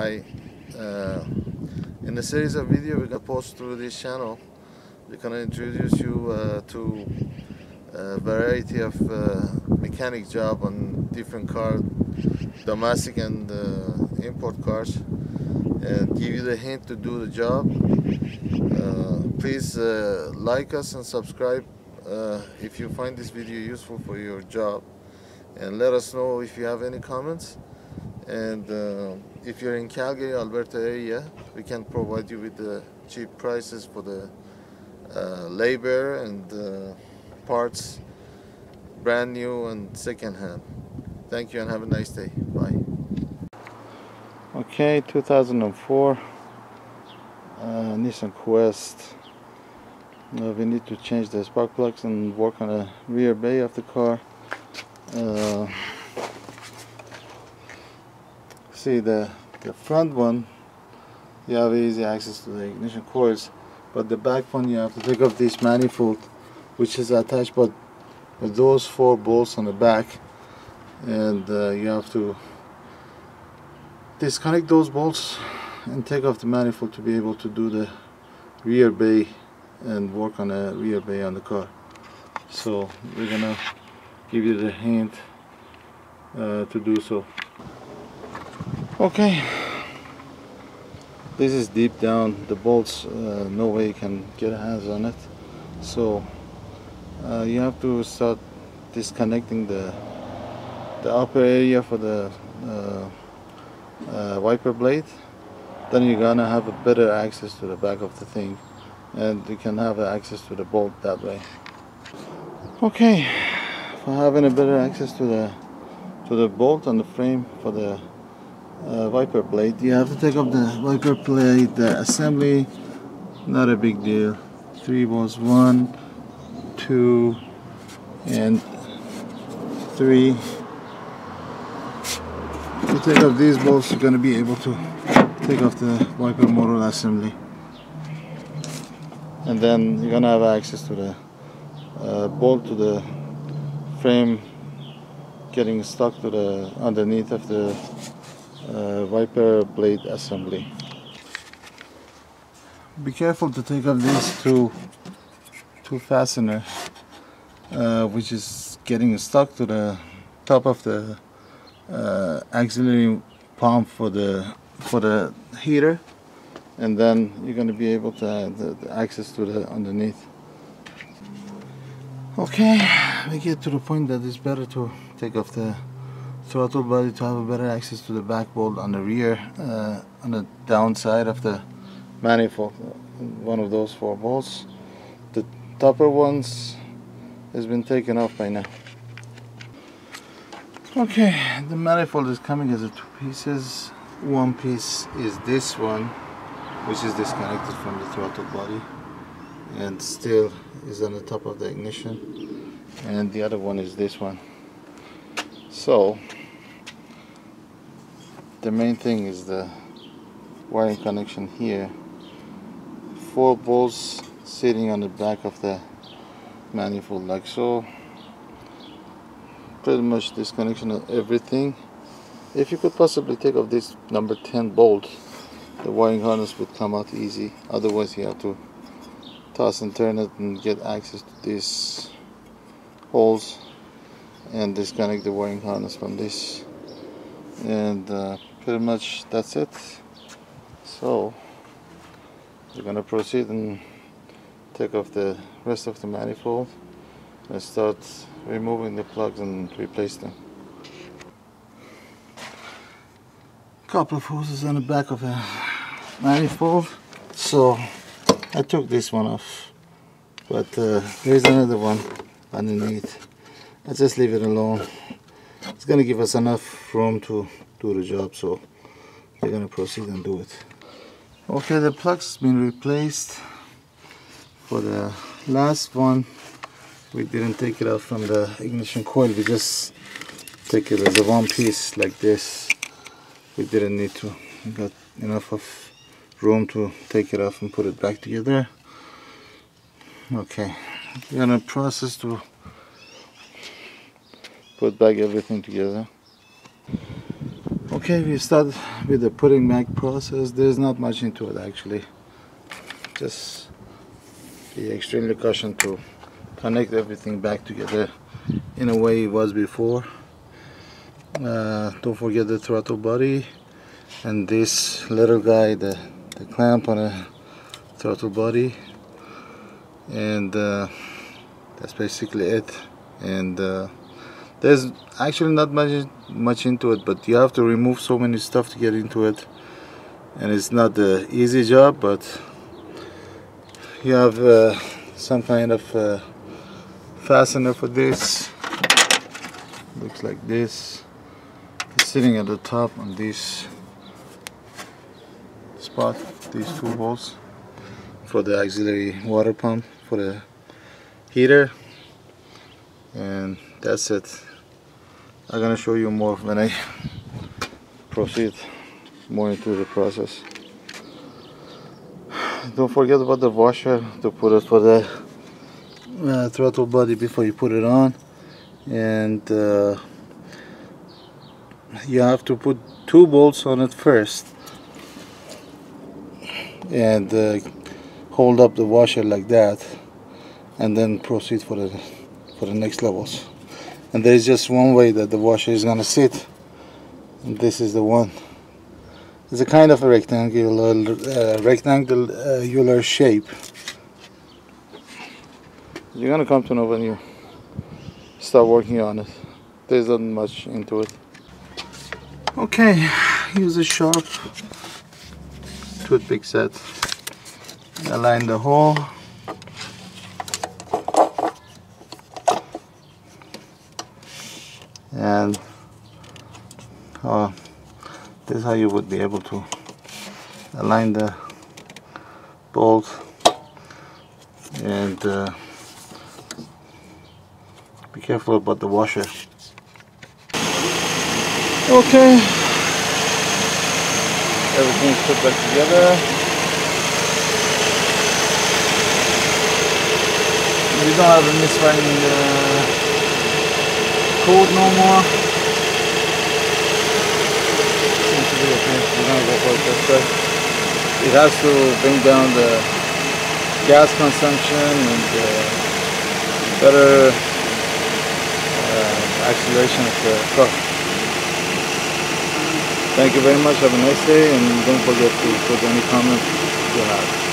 Hi. In the series of video we're gonna post through this channel, we're gonna introduce you to a variety of mechanic job on different cars, domestic and import cars, and give you the hint to do the job. Please like us and subscribe if you find this video useful for your job, and let us know if you have any comments. And if you're in Calgary, Alberta area, we can provide you with the cheap prices for the labor and parts, brand new and second hand. Thank you and have a nice day. Bye. Okay, 2004 Nissan Quest. We need to change the spark plugs and work on the rear bay of the car. See the front one, you have easy access to the ignition coils, but the back one you have to take off this manifold, which is attached with those 4 bolts on the back, and you have to disconnect those bolts and take off the manifold to be able to do the rear bay and work on the rear bay on the car. So we're gonna give you the hint to do so. Okay, this is deep down, the bolts, no way you can get hands on it, so you have to start disconnecting the upper area for the wiper blade. Then you're gonna have a better access to the back of the thing, and you can have access to the bolt that way. Okay, for having a better access to the bolt on the frame for the wiper blade, you have to take up the wiper blade, the assembly. Not a big deal. 3 bolts, 1, 2, and 3. If you take off these bolts, you're going to be able to take off the wiper motor assembly, and then you're going to have access to the bolt to the frame getting stuck to the underneath of the wiper blade assembly. Be careful to take off these two fasteners, which is getting stuck to the top of the auxiliary pump for the heater, and then you're going to be able to have the access to the underneath. Okay, we get to the point that it's better to take off the throttle body to have a better access to the back bolt on the rear, on the downside of the manifold, one of those 4 bolts. The topper ones has been taken off by now. Okay, the manifold is coming as 2 pieces. One piece is this one, which is disconnected from the throttle body and still is on the top of the ignition, and the other one is this one. So the main thing is the wiring connection here. 4 bolts sitting on the back of the manifold like so. Pretty much disconnection of everything. If you could possibly take off this number 10 bolt, the wiring harness would come out easy. Otherwise you have to toss and turn it and get access to these holes and disconnect the wiring harness from this, and pretty much that's it. So we're gonna proceed and take off the rest of the manifold and start removing the plugs and replace them. Couple of hoses on the back of the manifold, so I took this one off, but there's another one underneath. I'll just leave it alone. It's going to give us enough room to do the job, so we're going to proceed and do it. Okay, the plug's been replaced. For the last one, we didn't take it out from the ignition coil, we just take it as a one piece like this. We didn't need to. We got enough of room to take it off and put it back together. Okay, we're gonna process to put back everything together. Okay, we start with the putting back process. There's not much into it actually. Just be extremely cautious to connect everything back together in a way it was before. Don't forget the throttle body and this little guy, the clamp on a throttle body, and that's basically it. And there's actually not much into it, but you have to remove so many stuff to get into it, and it's not the easy job. But you have some kind of fastener for this. Looks like this. It's sitting at the top on this spot, these two holes for the auxiliary water pump for the heater, and that's it. I'm gonna show you more when I proceed more into the process. Don't forget about the washer to put it for the throttle body before you put it on, and you have to put 2 bolts on it first and hold up the washer like that, and then proceed for the next levels. And there is just one way that the washer is gonna sit, and this is the one. It's a kind of a rectangular shape. You're gonna come to know when you start working on it. There's not much into it. Okay, use a sharp toothpick set. Align the hole. And this is how you would be able to align the bolt, and be careful about the washer. Okay, everything's put back together. We don't have a misfiring code no more. Seems to be okay. We're gonna go for it this way. It has to bring down the gas consumption and better acceleration of the car. Thank you very much. Have a nice day, and don't forget to put any comments you have.